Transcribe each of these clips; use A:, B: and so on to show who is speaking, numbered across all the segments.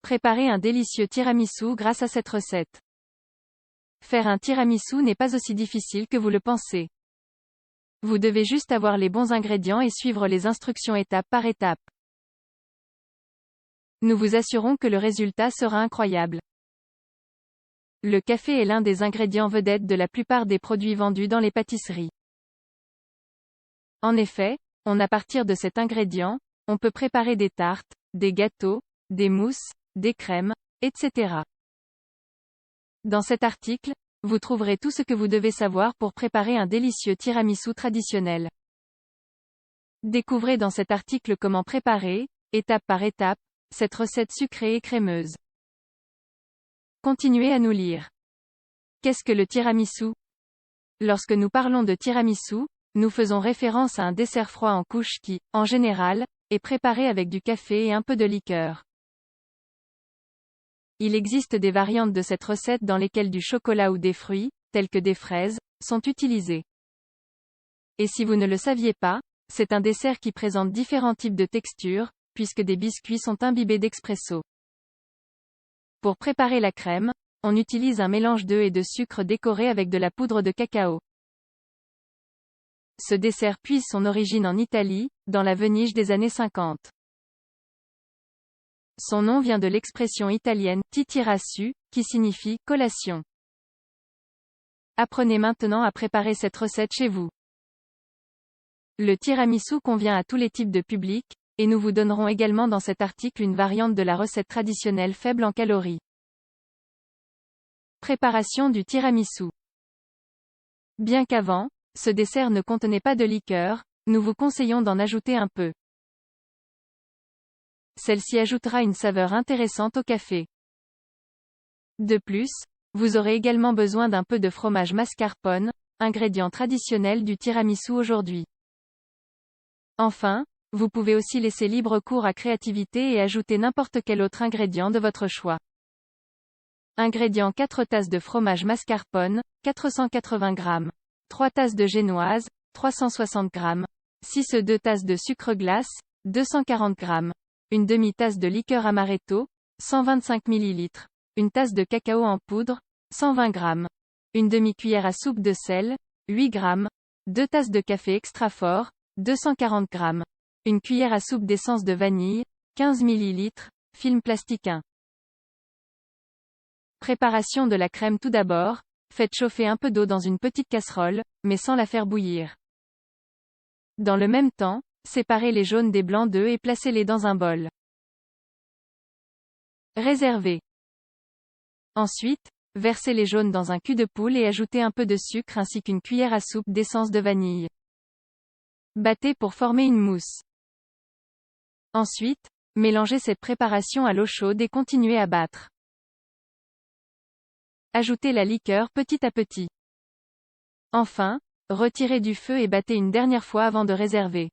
A: Préparez un délicieux tiramisu grâce à cette recette. Faire un tiramisu n'est pas aussi difficile que vous le pensez. Vous devez juste avoir les bons ingrédients et suivre les instructions étape par étape. Nous vous assurons que le résultat sera incroyable. Le café est l'un des ingrédients vedettes de la plupart des produits vendus dans les pâtisseries. En effet, à partir de cet ingrédient, on peut préparer des tartes, des gâteaux, des mousses, des crèmes, etc. Dans cet article, vous trouverez tout ce que vous devez savoir pour préparer un délicieux tiramisu traditionnel. Découvrez dans cet article comment préparer, étape par étape, cette recette sucrée et crémeuse. Continuez à nous lire. Qu'est-ce que le tiramisu? Lorsque nous parlons de tiramisu, nous faisons référence à un dessert froid en couche qui, en général, est préparé avec du café et un peu de liqueur. Il existe des variantes de cette recette dans lesquelles du chocolat ou des fruits, tels que des fraises, sont utilisés. Et si vous ne le saviez pas, c'est un dessert qui présente différents types de textures, puisque des biscuits sont imbibés d'expresso. Pour préparer la crème, on utilise un mélange d'œufs et de sucre décoré avec de la poudre de cacao. Ce dessert puise son origine en Italie, dans la Venise des années 50. Son nom vient de l'expression italienne « titirasu », qui signifie « collation ». Apprenez maintenant à préparer cette recette chez vous. Le tiramisu convient à tous les types de publics, et nous vous donnerons également dans cet article une variante de la recette traditionnelle faible en calories. Préparation du tiramisu. Bien qu'avant, ce dessert ne contenait pas de liqueur, nous vous conseillons d'en ajouter un peu. Celle-ci ajoutera une saveur intéressante au café. De plus, vous aurez également besoin d'un peu de fromage mascarpone, ingrédient traditionnel du tiramisu aujourd'hui. Enfin, vous pouvez aussi laisser libre cours à créativité et ajouter n'importe quel autre ingrédient de votre choix. Ingrédients: 4 tasses de fromage mascarpone, 480 g. 3 tasses de génoise, 360 g. 6 œufs. 2 tasses de sucre glace, 240 g. Une demi-tasse de liqueur amaretto, 125 ml. Une tasse de cacao en poudre, 120 g. Une demi-cuillère à soupe de sel, 8 g. 2 tasses de café extra fort, 240 g. Une cuillère à soupe d'essence de vanille, 15 ml. Film plastique 1. Préparation de la crème. Tout d'abord, faites chauffer un peu d'eau dans une petite casserole, mais sans la faire bouillir. Dans le même temps, séparez les jaunes des blancs d'œufs et placez-les dans un bol. Réservez. Ensuite, versez les jaunes dans un cul de poule et ajoutez un peu de sucre ainsi qu'une cuillère à soupe d'essence de vanille. Battez pour former une mousse. Ensuite, mélangez cette préparation à l'eau chaude et continuez à battre. Ajoutez la liqueur petit à petit. Enfin, retirez du feu et battez une dernière fois avant de réserver.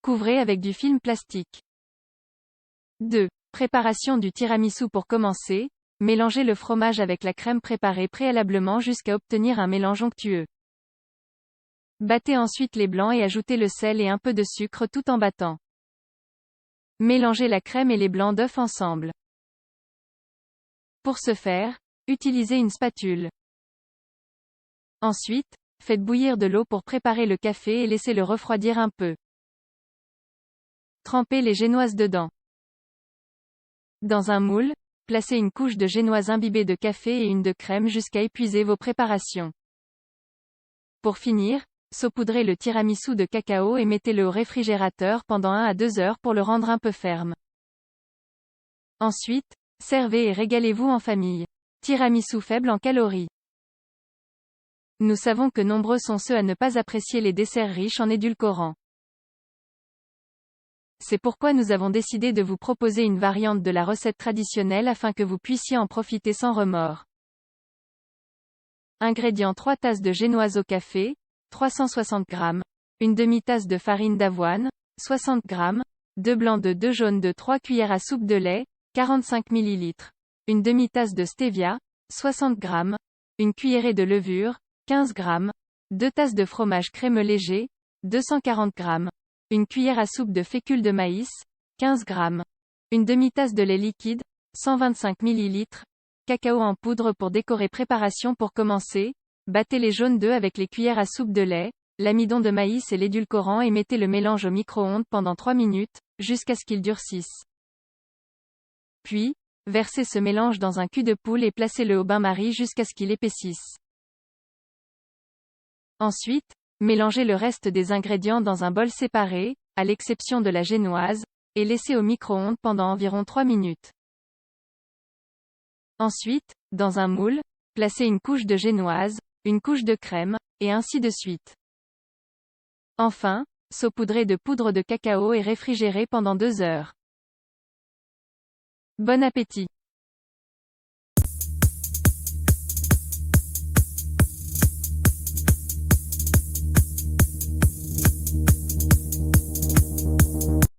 A: Couvrez avec du film plastique. 2. Préparation du tiramisu. Pour commencer, mélangez le fromage avec la crème préparée préalablement jusqu'à obtenir un mélange onctueux. Battez ensuite les blancs et ajoutez le sel et un peu de sucre tout en battant. Mélangez la crème et les blancs d'œufs ensemble. Pour ce faire, utilisez une spatule. Ensuite, faites bouillir de l'eau pour préparer le café et laissez-le refroidir un peu. Trempez les génoises dedans. Dans un moule, placez une couche de génoise imbibée de café et une de crème jusqu'à épuiser vos préparations. Pour finir, saupoudrez le tiramisu de cacao et mettez-le au réfrigérateur pendant 1 à 2 heures pour le rendre un peu ferme. Ensuite, servez et régalez-vous en famille. Tiramisu faible en calories. Nous savons que nombreux sont ceux à ne pas apprécier les desserts riches en édulcorants. C'est pourquoi nous avons décidé de vous proposer une variante de la recette traditionnelle afin que vous puissiez en profiter sans remords. Ingrédients: 3 tasses de génoise au café, 360 g. Une demi-tasse de farine d'avoine, 60 g. 2 blancs d'œufs, 2 jaunes d'œufs, 3 cuillères à soupe de lait, 45 ml. Une demi-tasse de stevia, 60 g. Une cuillerée de levure, 15 g. 2 tasses de fromage crémeux léger, 240 g. Une cuillère à soupe de fécule de maïs, 15 g. Une demi-tasse de lait liquide, 125 ml, cacao en poudre pour décorer. Préparation pour commencer, battez les jaunes d'œufs avec les cuillères à soupe de lait, l'amidon de maïs et l'édulcorant et mettez le mélange au micro-ondes pendant 3 minutes, jusqu'à ce qu'il durcisse. Puis, versez ce mélange dans un cul de poule et placez-le au bain-marie jusqu'à ce qu'il épaississe. Ensuite, mélangez le reste des ingrédients dans un bol séparé, à l'exception de la génoise, et laissez au micro-ondes pendant environ 3 minutes. Ensuite, dans un moule, placez une couche de génoise, une couche de crème, et ainsi de suite. Enfin, saupoudrez de poudre de cacao et réfrigérez pendant 2 heures. Bon appétit!